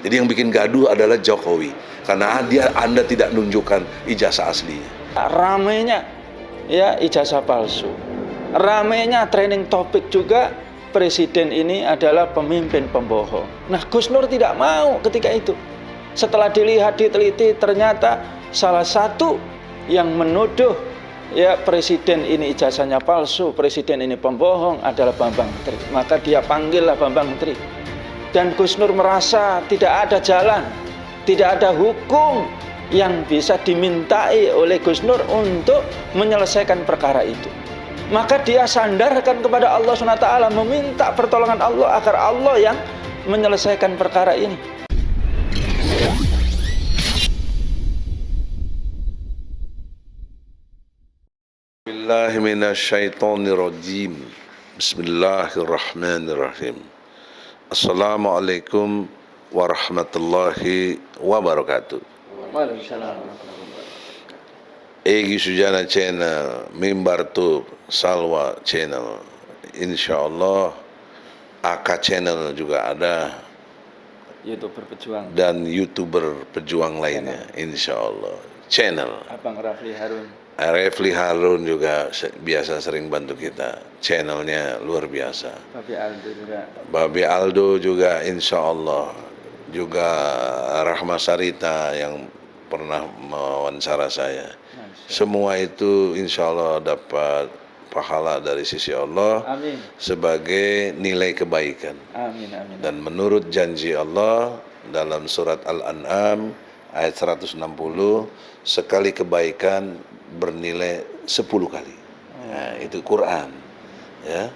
Jadi yang bikin gaduh adalah Jokowi, karena Anda tidak menunjukkan ijazah aslinya. Ramainya ya ijazah palsu, ramainya trending topik juga presiden ini adalah pemimpin pembohong. Nah, Gus Nur tidak mau ketika itu. Setelah dilihat, diteliti, ternyata salah satu yang menuduh ya presiden ini ijazahnya palsu, presiden ini pembohong adalah Bambang Menteri. Maka dia panggillah Bambang Menteri. Dan Gus Nur merasa tidak ada jalan, tidak ada hukum yang bisa dimintai oleh Gus Nur untuk menyelesaikan perkara itu. Maka dia sandarkan kepada Allah SWT, meminta pertolongan Allah agar Allah yang menyelesaikan perkara ini. Bismillahirrahmanirrahim. Bismillahirrahmanirrahim. Assalamualaikum warahmatullahi wabarakatuh. Waalaikumsalam. Egi Sujana Channel, Mimbar Tube, Salwa Channel, InsyaAllah AK Channel juga ada, YouTuber pejuang dan YouTuber pejuang lainnya, InsyaAllah. Channel Abang Rafli Harun. Refli Harun juga biasa sering bantu kita, channelnya luar biasa. Babi Aldo juga. Babi Aldo juga insya Allah. Juga Rahma Sarita yang pernah mewawancara saya. Semua itu insya Allah dapat pahala dari sisi Allah. Amin. Sebagai nilai kebaikan. Amin, amin. Dan menurut janji Allah dalam surat Al-An'am ayat 160, sekali kebaikan bernilai 10 kali. Nah, itu Quran. Ya.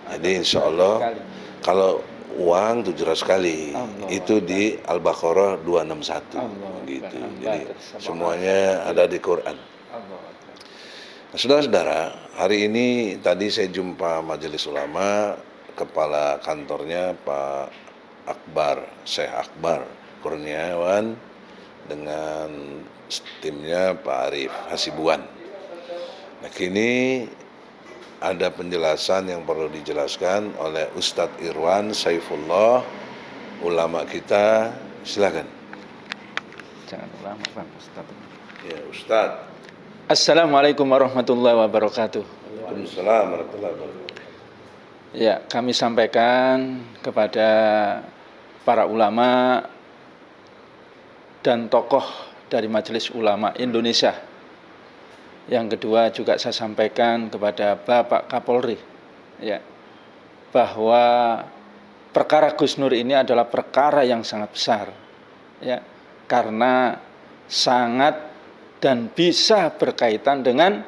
Jadi insya Allah kalau uang 700 kali. Itu di Al-Baqarah 261. Gitu. Jadi semuanya ada di Quran. Nah, saudara-saudara, hari ini tadi saya jumpa Majelis Ulama, kepala kantornya Pak Akbar, Syekh Akbar Kurniawan, dengan timnya Pak Arif Hasibuan. Nah, kini ada penjelasan yang perlu dijelaskan oleh Ustadz Irwan Saifullah, ulama kita. Silakan. Jangan ulama, Bang, Ustadz. Ya, Ustadz. Assalamualaikum warahmatullahi wabarakatuh. Waalaikumsalam warahmatullahi wabarakatuh. Ya, kami sampaikan kepada para ulama dan tokoh dari Majelis Ulama Indonesia. Yang kedua juga saya sampaikan kepada Bapak Kapolri, ya, bahwa perkara Gus Nur ini adalah perkara yang sangat besar, ya, karena sangat dan bisa berkaitan dengan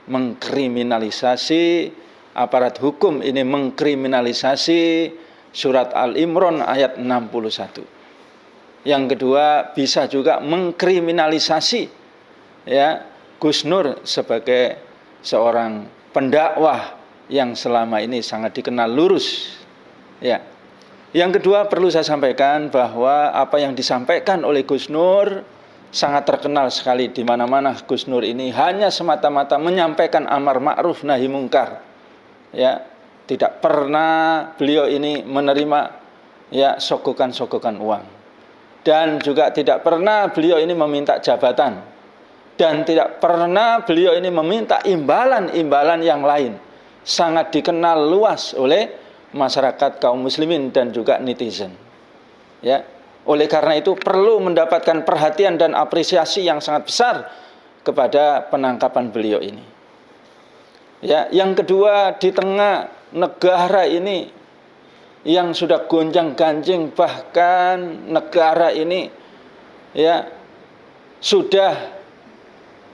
mengkriminalisasi, aparat hukum ini mengkriminalisasi surat Al-Imran ayat 61. Yang kedua bisa juga mengkriminalisasi ya Gus Nur sebagai seorang pendakwah yang selama ini sangat dikenal lurus. Ya. Yang kedua perlu saya sampaikan bahwa apa yang disampaikan oleh Gus Nur sangat terkenal sekali di mana-mana. Gus Nur ini hanya semata-mata menyampaikan amar ma'ruf nahi mungkar. Ya, tidak pernah beliau ini menerima ya sogokan-sogokan uang. Dan juga tidak pernah beliau ini meminta jabatan. Dan tidak pernah beliau ini meminta imbalan-imbalan yang lain. Sangat dikenal luas oleh masyarakat kaum muslimin dan juga netizen. Ya. Oleh karena itu perlu mendapatkan perhatian dan apresiasi yang sangat besar kepada penangkapan beliau ini. Ya, yang kedua, di tengah negara ini yang sudah gonjang-ganjing, bahkan negara ini ya sudah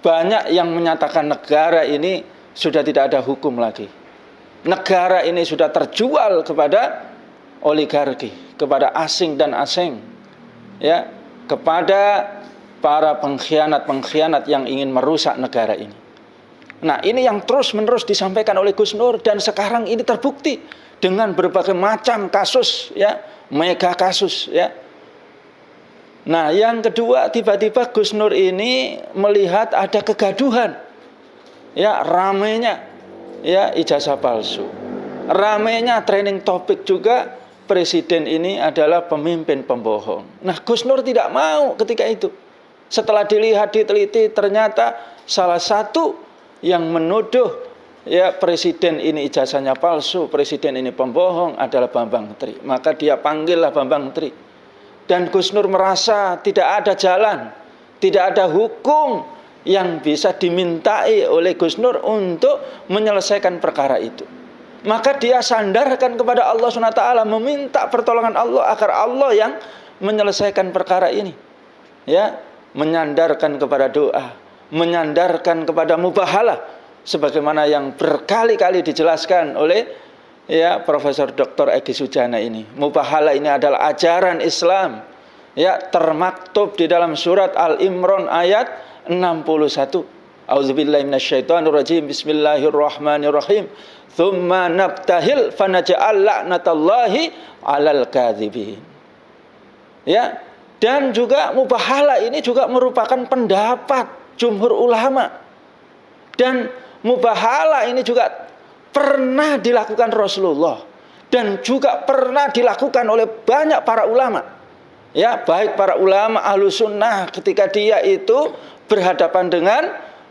banyak yang menyatakan negara ini sudah tidak ada hukum lagi. Negara ini sudah terjual kepada oligarki, kepada asing dan asing, ya, kepada para pengkhianat-pengkhianat yang ingin merusak negara ini. Nah, ini yang terus-menerus disampaikan oleh Gus Nur dan sekarang ini terbukti dengan berbagai macam kasus, ya, mega kasus, ya. Nah, yang kedua, tiba-tiba Gus Nur ini melihat ada kegaduhan, ya, ramainya, ya, ijazah palsu, ramainya trending topik juga presiden ini adalah pemimpin pembohong. Nah, Gus Nur tidak mau ketika itu. Setelah dilihat, diteliti, ternyata salah satu yang menuduh ya presiden ini ijazahnya palsu, presiden ini pembohong adalah Bambang Tri. Maka dia panggillah Bambang Tri. Dan Gus Nur merasa tidak ada jalan, tidak ada hukum yang bisa dimintai oleh Gus Nur untuk menyelesaikan perkara itu. Maka dia sandarkan kepada Allah SWT, meminta pertolongan Allah agar Allah yang menyelesaikan perkara ini. Ya, menyandarkan kepada doa, menyandarkan kepada mubahalah, sebagaimana yang berkali-kali dijelaskan oleh ya Profesor Dr. Egy Sujana ini. Mubahalah ini adalah ajaran Islam, ya, termaktub di dalam surat Al-Imran ayat 61. A'udzubillahi minasyaitonirrajim. Bismillahirrahmanirrahim. Tsumma nabtahil fanaj'al la'natallahi 'alal kadzibin. Ya, dan juga mubahalah ini juga merupakan pendapat jumhur ulama. Dan mubahalah ini juga pernah dilakukan Rasulullah dan juga pernah dilakukan oleh banyak para ulama. Ya, baik para ulama Ahlus Sunnah ketika dia itu berhadapan dengan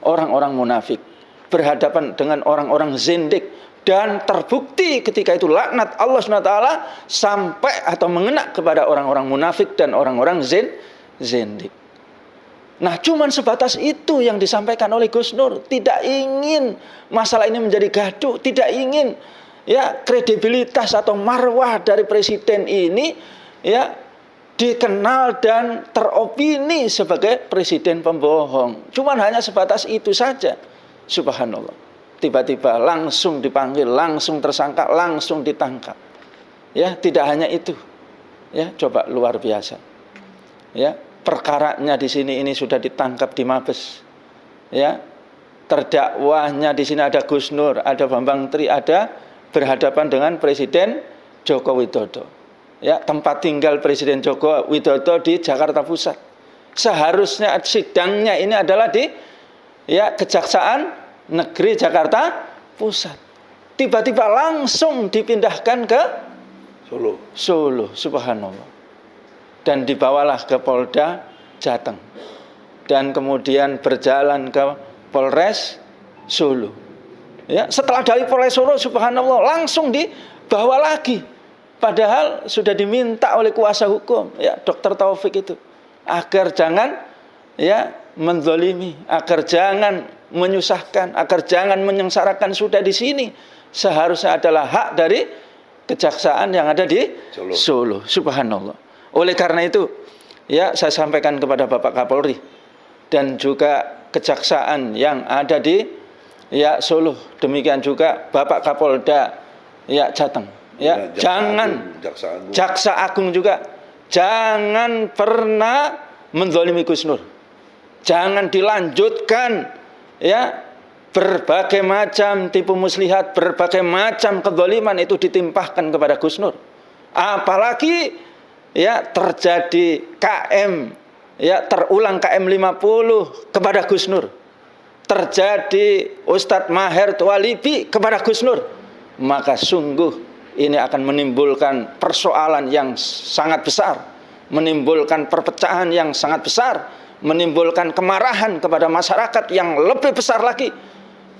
orang-orang munafik, berhadapan dengan orang-orang zindik, dan terbukti ketika itu laknat Allah SWT sampai atau mengena kepada orang-orang munafik dan orang-orang zindik. Nah, cuman sebatas itu yang disampaikan oleh Gus Nur. Tidak ingin masalah ini menjadi gaduh, tidak ingin ya kredibilitas atau marwah dari presiden ini ya dikenal dan teropini sebagai presiden pembohong. Cuman hanya sebatas itu saja. Subhanallah. Tiba-tiba langsung dipanggil, langsung tersangka, langsung ditangkap. Ya, tidak hanya itu. Ya, coba luar biasa. Ya, perkaranya di sini ini sudah ditangkap di Mabes. Ya. Terdakwahnya di sini ada Gus Nur, ada Bambang Tri, ada berhadapan dengan Presiden Joko Widodo. Ya, tempat tinggal Presiden Joko Widodo di Jakarta Pusat. Seharusnya sidangnya ini adalah di ya Kejaksaan Negeri Jakarta Pusat. Tiba-tiba langsung dipindahkan ke Solo, subhanallah. Dan dibawalah ke Polda Jateng. Dan kemudian berjalan ke Polres Solo. Ya, setelah dari Polres Solo, subhanallah, langsung dibawa lagi. Padahal sudah diminta oleh kuasa hukum, ya Dr. Taufik itu, agar jangan ya menzalimi, agar jangan menyusahkan, agar jangan menyengsarakan. Sudah di sini seharusnya adalah hak dari kejaksaan yang ada di Solo. Subhanallah. Oleh karena itu, ya saya sampaikan kepada Bapak Kapolri dan juga kejaksaan yang ada di ya Solo, demikian juga Bapak Kapolda ya Jateng. Ya, jangan Jaksa Agung juga jangan pernah menzalimi Gus Nur. Jangan dilanjutkan ya berbagai macam tipu muslihat, berbagai macam kezaliman itu ditimpahkan kepada Gus Nur. Apalagi ya terjadi KM ya terulang KM 50 kepada Gus Nur. Terjadi Ustadz Maher Tuwalibi kepada Gus Nur. Maka sungguh ini akan menimbulkan persoalan yang sangat besar, menimbulkan perpecahan yang sangat besar, menimbulkan kemarahan kepada masyarakat yang lebih besar lagi,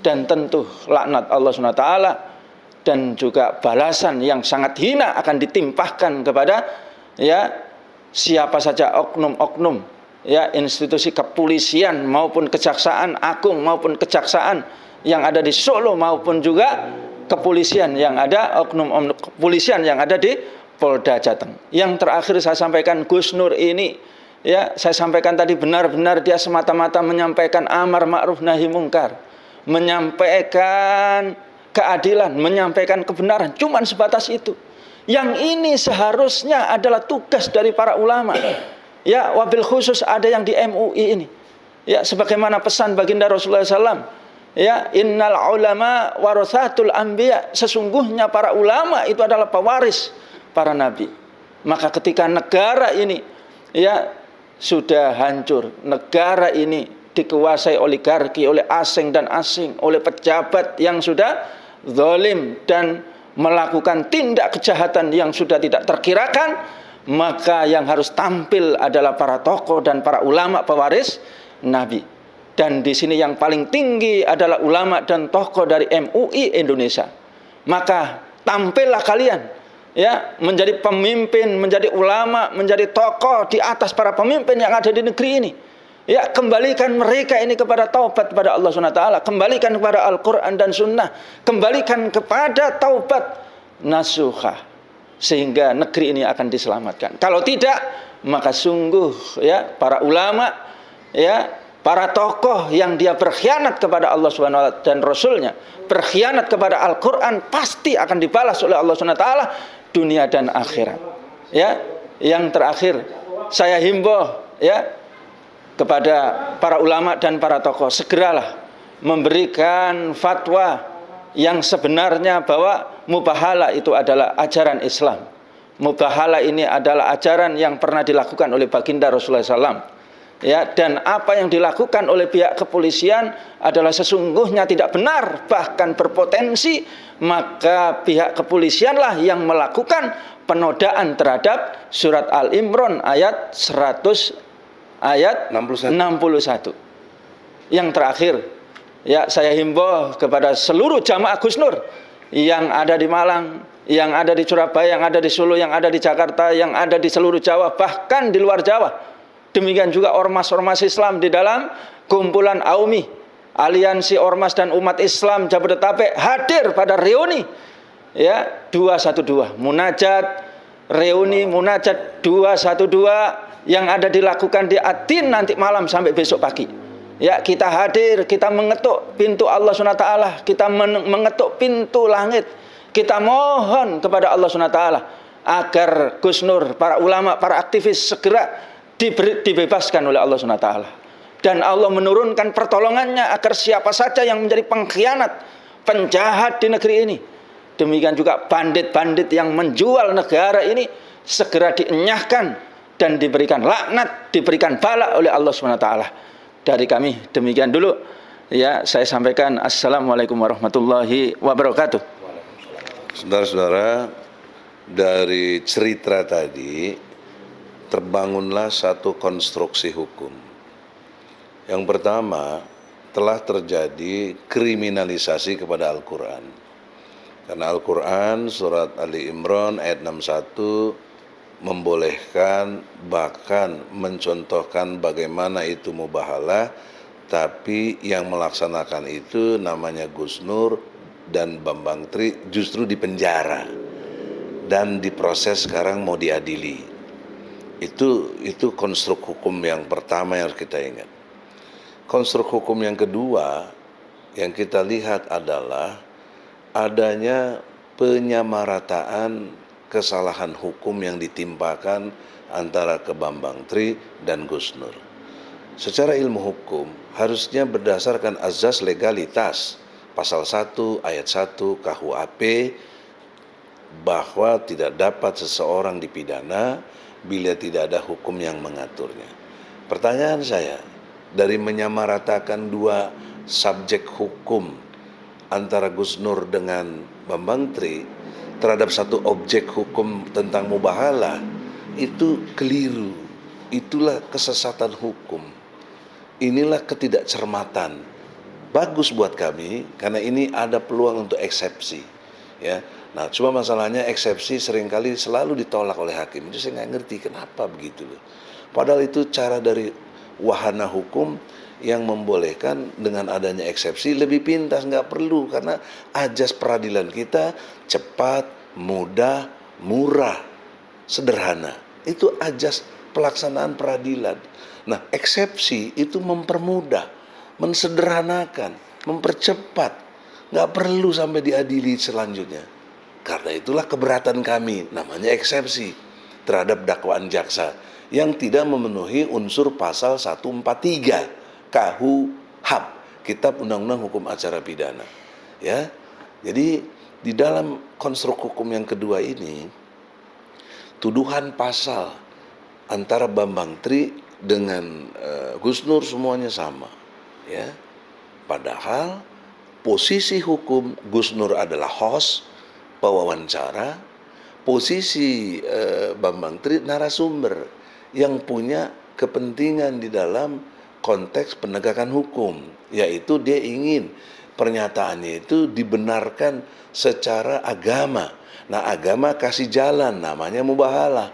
dan tentu laknat Allah SWT dan juga balasan yang sangat hina akan ditimpahkan kepada ya siapa saja oknum-oknum ya institusi kepolisian maupun kejaksaan agung maupun kejaksaan yang ada di Solo maupun juga kepolisian yang ada oknum kepolisian yang ada di Polda Jateng. Yang terakhir saya sampaikan, Gus Nur ini ya saya sampaikan tadi benar-benar dia semata-mata menyampaikan amar ma'ruf nahi mungkar, menyampaikan keadilan, menyampaikan kebenaran, cuman sebatas itu. Yang ini seharusnya adalah tugas dari para ulama. Ya, wabil khusus ada yang di MUI ini. Ya, sebagaimana pesan baginda Rasulullah SAW. Ya, innal ulama warathatul anbiya, sesungguhnya para ulama itu adalah pewaris para nabi. Maka ketika negara ini ya sudah hancur, negara ini dikuasai oligarki, oleh asing dan asing, oleh pejabat yang sudah zalim dan melakukan tindak kejahatan yang sudah tidak terkirakan, maka yang harus tampil adalah para tokoh dan para ulama pewaris Nabi. Dan di sini yang paling tinggi adalah ulama dan tokoh dari MUI Indonesia. Maka tampillah kalian, ya, menjadi pemimpin, menjadi ulama, menjadi tokoh di atas para pemimpin yang ada di negeri ini. Ya, kembalikan mereka ini kepada taubat kepada Allah SWT, kembalikan kepada Al-Quran dan Sunnah, kembalikan kepada taubat nasuhah, sehingga negeri ini akan diselamatkan. Kalau tidak, maka sungguh, ya, para ulama, ya, para tokoh yang dia berkhianat kepada Allah SWT dan Rasulnya, berkhianat kepada Al-Quran, pasti akan dibalas oleh Allah SWT dunia dan akhirat. Ya, yang terakhir saya himbau, ya, kepada para ulama dan para tokoh, segeralah memberikan fatwa yang sebenarnya bahwa mubahalah itu adalah ajaran Islam. Mubahalah ini adalah ajaran yang pernah dilakukan oleh baginda Rasulullah SAW. Ya, dan apa yang dilakukan oleh pihak kepolisian adalah sesungguhnya tidak benar, bahkan berpotensi, maka pihak kepolisianlah yang melakukan penodaan terhadap surat Al-Imran ayat 61. Yang terakhir, ya, saya himbau kepada seluruh jamaah Gus Nur yang ada di Malang, yang ada di Surabaya, yang ada di Solo, yang ada di Jakarta, yang ada di seluruh Jawa, bahkan di luar Jawa. Demikian juga ormas-ormas Islam di dalam kumpulan AUMI, Aliansi Ormas dan Umat Islam Jabodetabek, hadir pada reuni, ya, 212, reuni munajat 212 yang ada dilakukan di Atin nanti malam sampai besok pagi. Ya, kita hadir, kita mengetuk pintu Allah SWT, kita mengetuk pintu langit. Kita mohon kepada Allah SWT agar Gus Nur, para ulama, para aktivis segera dibebaskan oleh Allah SWT. Dan Allah menurunkan pertolongannya agar siapa saja yang menjadi pengkhianat, penjahat di negeri ini, demikian juga bandit-bandit yang menjual negara ini, segera dienyahkan dan diberikan laknat, diberikan bala oleh Allah SWT. Dari kami demikian dulu, ya, saya sampaikan. Assalamualaikum warahmatullahi wabarakatuh. Saudara-saudara, dari cerita tadi terbangunlah satu konstruksi hukum. Yang pertama, telah terjadi kriminalisasi kepada Al-Quran. Karena Al-Quran surat Ali Imran ayat 61 membolehkan, bahkan mencontohkan bagaimana itu mubahalah, tapi yang melaksanakan itu namanya Gus Nur dan Bambang Tri justru dipenjara dan diproses, sekarang mau diadili. Itu konstruk hukum yang pertama yang harus kita ingat. Konstruk hukum yang kedua yang kita lihat adalah adanya penyamarataan kesalahan hukum yang ditimpakan antara ke Bambang Tri dan Gus Nur. Secara ilmu hukum harusnya berdasarkan azas legalitas pasal 1 ayat 1 KUHP, bahwa tidak dapat seseorang dipidana bila tidak ada hukum yang mengaturnya. Pertanyaan saya, dari menyamaratakan dua subjek hukum antara Gus Nur dengan Bambang Tri terhadap satu objek hukum tentang mubahalah, itu keliru. Itulah kesesatan hukum. Inilah ketidakcermatan. Bagus buat kami karena ini ada peluang untuk eksepsi, ya. Nah, cuma masalahnya eksepsi seringkali selalu ditolak oleh hakim. Itu saya nggak ngerti kenapa begitu loh. Padahal itu cara dari wahana hukum yang membolehkan dengan adanya eksepsi lebih pintas, nggak perlu, karena ajas peradilan kita cepat, mudah, murah, sederhana. Itu ajas pelaksanaan peradilan. Nah, eksepsi itu mempermudah, mensederhanakan, mempercepat, nggak perlu sampai diadili selanjutnya. Karena itulah keberatan kami, namanya eksepsi terhadap dakwaan jaksa yang tidak memenuhi unsur pasal 143 KUHP, Kitab Undang-Undang Hukum Acara Pidana. Ya, jadi di dalam konstruk hukum yang kedua ini, tuduhan pasal antara Bambang Tri dengan Gus Nur semuanya sama. Ya, padahal posisi hukum Gus Nur adalah host, pewawancara, posisi Bambang Tri narasumber yang punya kepentingan di dalam konteks penegakan hukum, yaitu dia ingin pernyataannya itu dibenarkan secara agama. Nah, agama kasih jalan, namanya mubahalah.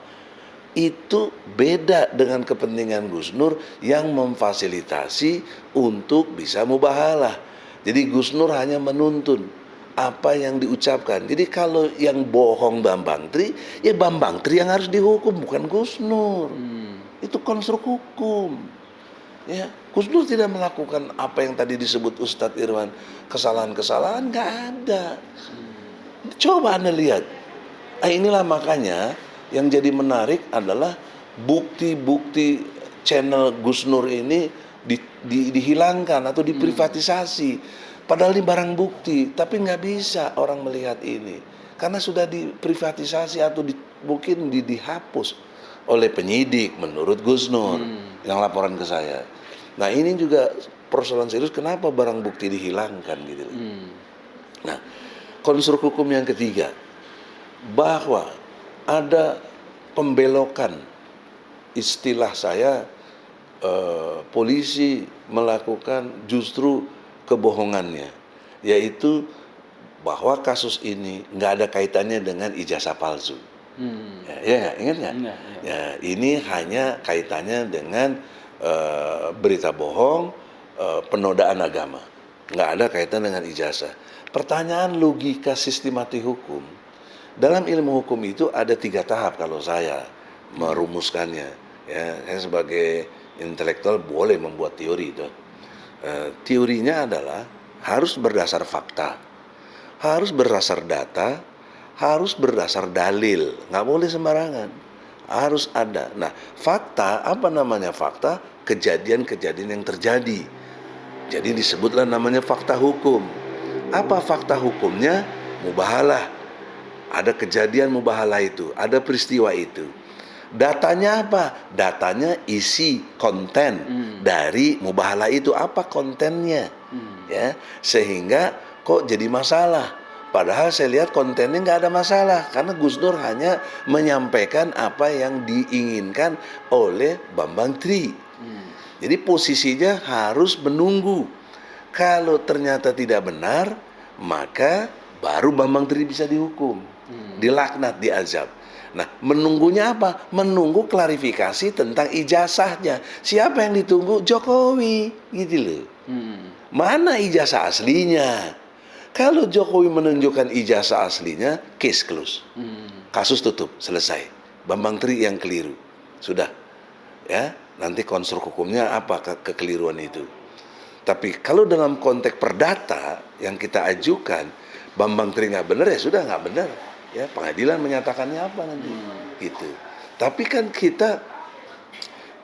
Itu beda dengan kepentingan Gus Nur yang memfasilitasi untuk bisa mubahalah. Jadi Gus Nur hanya menuntun apa yang diucapkan. Jadi kalau yang bohong Bambang Tri, ya Bambang Tri yang harus dihukum, bukan Gus Nur. Itu konstruk hukum. Ya, Gus Nur tidak melakukan apa yang tadi disebut Ustadz Irwan, kesalahan-kesalahan nggak ada. Coba Anda lihat. Inilah makanya yang jadi menarik adalah bukti-bukti channel Gus Nur ini dihilangkan atau diprivatisasi. Padahal ini barang bukti, tapi nggak bisa orang melihat ini karena sudah diprivatisasi atau mungkin dihapus oleh penyidik menurut Gus Nur yang laporan ke saya. Nah, ini juga persoalan serius, kenapa barang bukti dihilangkan gitu. Nah, konstruk hukum yang ketiga, bahwa ada pembelokan, istilah saya polisi melakukan justru kebohongannya, yaitu bahwa kasus ini nggak ada kaitannya dengan ijazah palsu. Ya, ingat nggak? Ya, ini hanya kaitannya dengan berita bohong, penodaan agama, nggak ada kaitan dengan ijazah. Pertanyaan logika sistematik hukum, dalam ilmu hukum itu ada 3 tahap kalau saya merumuskannya. Ya, saya sebagai intelektual boleh membuat teori itu. Teorinya adalah harus berdasar fakta, harus berdasar data, harus berdasar dalil, nggak boleh sembarangan, harus ada. Nah, fakta, apa namanya fakta? Kejadian-kejadian yang terjadi. Jadi disebutlah namanya fakta hukum. Apa fakta hukumnya? Mubahalah. Ada kejadian mubahalah itu, ada peristiwa itu. Datanya apa? Datanya isi konten dari mubahalah itu, apa kontennya, ya, sehingga kok jadi masalah. Padahal saya lihat kontennya nggak ada masalah karena Gus Nur hanya menyampaikan apa yang diinginkan oleh Bambang Tri. Jadi posisinya harus menunggu. Kalau ternyata tidak benar, maka baru Bambang Tri bisa dihukum, dilaknat, diazab. Nah, menunggunya apa? Menunggu klarifikasi tentang ijazahnya. Siapa yang ditunggu? Jokowi, gitu loh. Mana ijazah aslinya? Kalau Jokowi menunjukkan ijazah aslinya, case close. Kasus tutup, selesai. Bambang Tri yang keliru. Sudah. Ya, nanti konstruk hukumnya apa kekeliruan itu. Tapi kalau dalam konteks perdata yang kita ajukan, Bambang Tri nggak benar, ya sudah nggak benar. Ya, pengadilan menyatakannya apa nanti, gitu. Tapi kan kita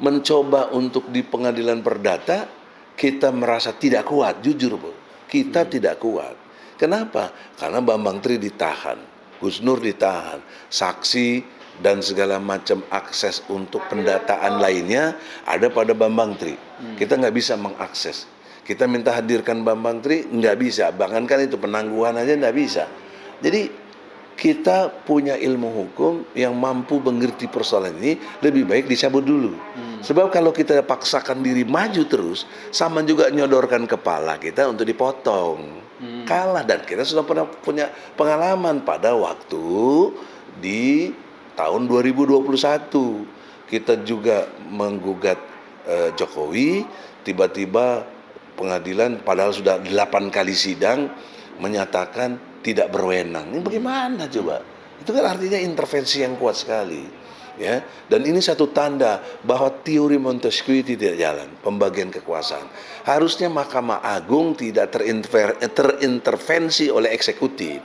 mencoba untuk di pengadilan perdata, kita merasa tidak kuat, jujur, Bu. Kita tidak kuat. Kenapa? Karena Bambang Tri ditahan, Gus Nur ditahan, saksi dan segala macam akses untuk pendataan lainnya ada pada Bambang Tri. Kita nggak bisa mengakses. Kita minta hadirkan Bambang Tri, nggak bisa. Bahkan kan itu penangguhan aja nggak bisa. Jadi kita punya ilmu hukum yang mampu mengerti persoalan ini, lebih baik dicabut dulu. Sebab kalau kita paksakan diri maju terus, sama juga nyodorkan kepala kita untuk dipotong. Kalah, dan kita sudah pernah punya pengalaman pada waktu di tahun 2021. Kita juga menggugat Jokowi, tiba-tiba pengadilan padahal sudah 8 kali sidang menyatakan tidak berwenang. Ini bagaimana coba? Itu kan artinya intervensi yang kuat sekali, ya. Dan ini satu tanda bahwa teori Montesquieu tidak jalan, pembagian kekuasaan. Harusnya Mahkamah Agung tidak terintervensi oleh eksekutif.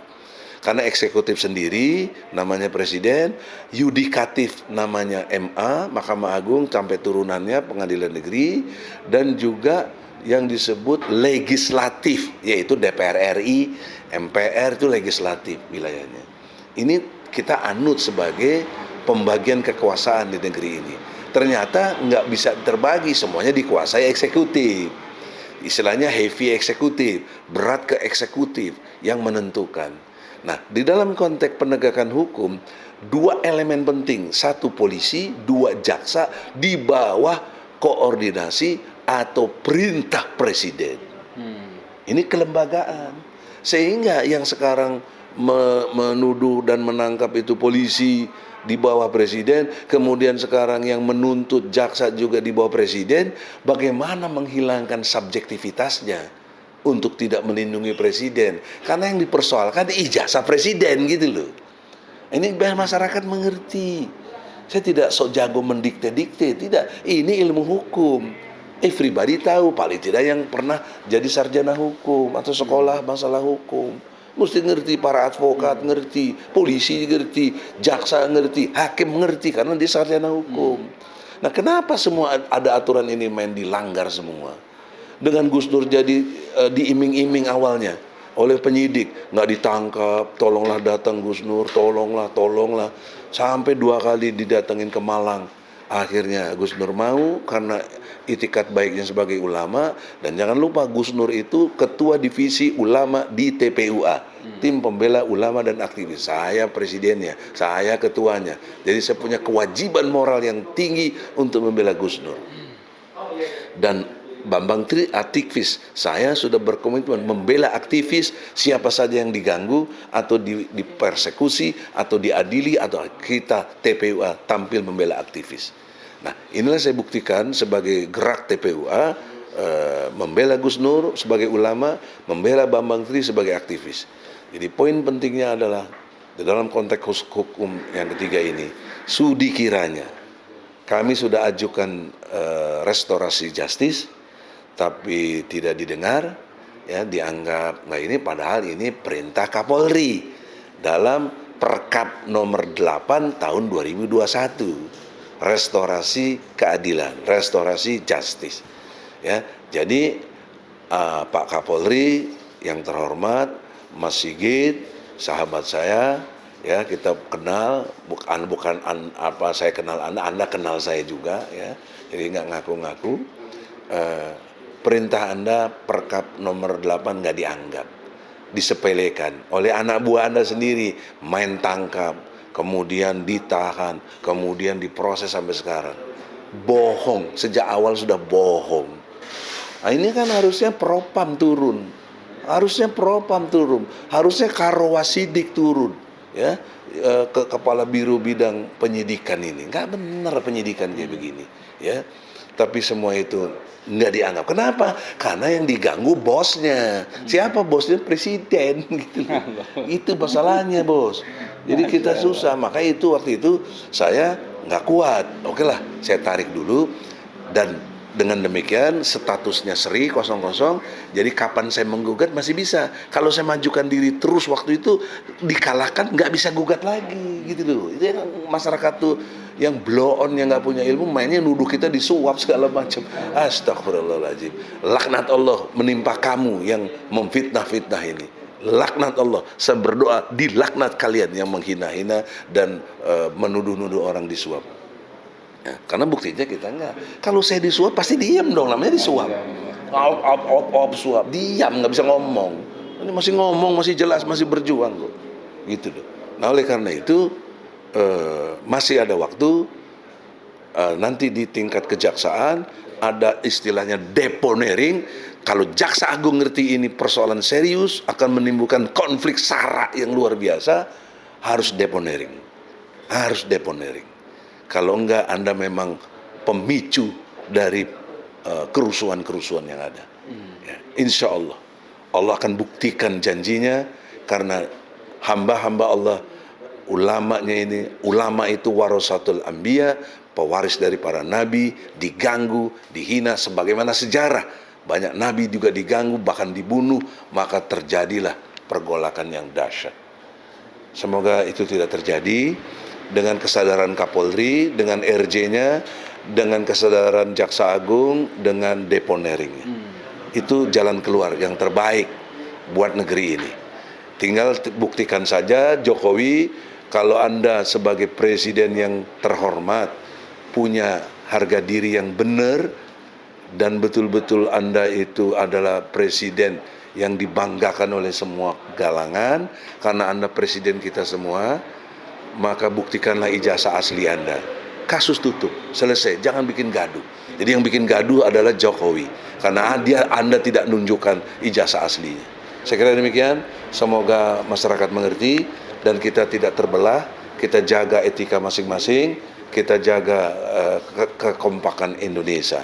Karena eksekutif sendiri namanya presiden, yudikatif namanya MA, Mahkamah Agung sampai turunannya Pengadilan Negeri, dan juga yang disebut legislatif, yaitu DPR RI, MPR itu legislatif wilayahnya. Ini kita anut sebagai pembagian kekuasaan di negeri ini. Ternyata nggak bisa terbagi, semuanya dikuasai eksekutif. Istilahnya heavy eksekutif, berat ke eksekutif yang menentukan. Nah, di dalam konteks penegakan hukum, dua elemen penting, satu polisi, dua jaksa, di bawah koordinasi atau perintah presiden. Ini kelembagaan. Sehingga yang sekarang menuduh dan menangkap itu polisi di bawah presiden, kemudian sekarang yang menuntut jaksa juga di bawah presiden, bagaimana menghilangkan subjektivitasnya untuk tidak melindungi presiden? Karena yang dipersoalkan ijazah presiden gitu loh. Ini biar masyarakat mengerti. Saya tidak sok jago mendikte-dikte, tidak. Ini ilmu hukum. Everybody tahu, paling tidak yang pernah jadi sarjana hukum atau sekolah masalah hukum. Mesti ngerti, para advokat ngerti, polisi ngerti, jaksa ngerti, hakim ngerti, karena dia sarjana hukum. Nah, kenapa semua ada aturan ini main dilanggar semua? Dengan Gus Dur jadi diiming-iming awalnya oleh penyidik, nggak ditangkap, tolonglah datang Gus Nur, tolonglah, sampai 2 kali didatengin ke Malang. Akhirnya Gus Nur mau karena itikat baiknya sebagai ulama. Dan jangan lupa Gus Nur itu ketua divisi ulama di TPUA, tim pembela ulama dan aktivis. Saya presidennya, saya ketuanya. Jadi saya punya kewajiban moral yang tinggi untuk membela Gus Nur. Dan Bambang Tri aktivis, saya sudah berkomitmen membela aktivis, siapa saja yang diganggu atau dipersekusi atau diadili, atau kita TPUA tampil membela aktivis. Nah, inilah saya buktikan sebagai gerak TPUA, membela Gus Nur sebagai ulama, membela Bambang Tri sebagai aktivis. Jadi poin pentingnya adalah di dalam konteks hukum yang ketiga ini, sudi kiranya kami sudah ajukan restorasi justice, tapi tidak didengar, ya, dianggap nah ini padahal ini perintah Kapolri dalam Perkap nomor 8 tahun 2021, restorasi keadilan, restorasi justice, ya. Jadi Pak Kapolri yang terhormat, Mas Sigit, sahabat saya, ya, kita kenal, bukan apa saya kenal Anda kenal saya juga, ya. Jadi nggak ngaku-ngaku. Perintah Anda Perkap nomor 8 nggak dianggap, disepelekan oleh anak buah Anda sendiri, main tangkap, kemudian ditahan, kemudian diproses sampai sekarang. Bohong, sejak awal sudah bohong. Nah, ini kan harusnya Propam turun, harusnya Karowasidik turun, ya, ke Kepala Biro Bidang Penyidikan ini. Nggak benar penyidikan kayak begini, ya. Tapi semua itu nggak dianggap. Kenapa? Karena yang diganggu bosnya. Siapa bosnya? Presiden, gitu. Itu masalahnya, bos. Jadi kita susah. Maka itu waktu itu saya nggak kuat. Oke lah, saya tarik dulu. Dan dengan demikian statusnya seri 00. Jadi kapan saya menggugat masih bisa. Kalau saya majukan diri terus waktu itu dikalahkan, nggak bisa gugat lagi, gitu loh. Itu yang masyarakat tuh yang blow on, yang nggak punya ilmu, mainnya nuduh kita disuap segala macam. Astagfirullahaladzim. Laknat Allah menimpa kamu yang memfitnah-fitnah ini. Laknat Allah. Saya berdoa dilaknat kalian yang menghina-hina dan menuduh-nuduh orang disuap. Ya, karena buktinya kita enggak. Kalau saya disuap pasti diam dong, namanya disuap. Suap, diam, nggak bisa ngomong. Ini masih ngomong, masih jelas, masih berjuang kok. Gitu loh. Nah, oleh karena itu masih ada waktu. Nanti di tingkat kejaksaan ada istilahnya deponering. Kalau Jaksa Agung ngerti ini persoalan serius, akan menimbulkan konflik sara yang luar biasa, harus deponering. Kalau enggak, Anda memang pemicu dari kerusuhan-kerusuhan yang ada. Ya, insya Allah, Allah akan buktikan janjinya, karena hamba-hamba Allah, ulamanya ini, ulama itu warasatul anbiya, pewaris dari para nabi, diganggu, dihina, sebagaimana sejarah. Banyak nabi juga diganggu, bahkan dibunuh, maka terjadilah pergolakan yang dahsyat. Semoga itu tidak terjadi. Dengan kesadaran Kapolri, dengan RJ-nya, dengan kesadaran Jaksa Agung, dengan deponeringnya. Itu jalan keluar yang terbaik buat negeri ini. Tinggal buktikan saja, Jokowi, kalau Anda sebagai presiden yang terhormat, punya harga diri yang benar, dan betul-betul Anda itu adalah presiden yang dibanggakan oleh semua galangan, karena Anda presiden kita semua, maka buktikanlah ijazah asli Anda. Kasus tutup, selesai, jangan bikin gaduh. Jadi yang bikin gaduh adalah Jokowi, karena Anda tidak menunjukkan ijazah aslinya. Saya kira demikian, semoga masyarakat mengerti dan kita tidak terbelah, kita jaga etika masing-masing, kita jaga kekompakan Indonesia.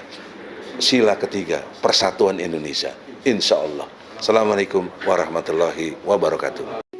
Sila ketiga, persatuan Indonesia, insya Allah. Assalamualaikum warahmatullahi wabarakatuh.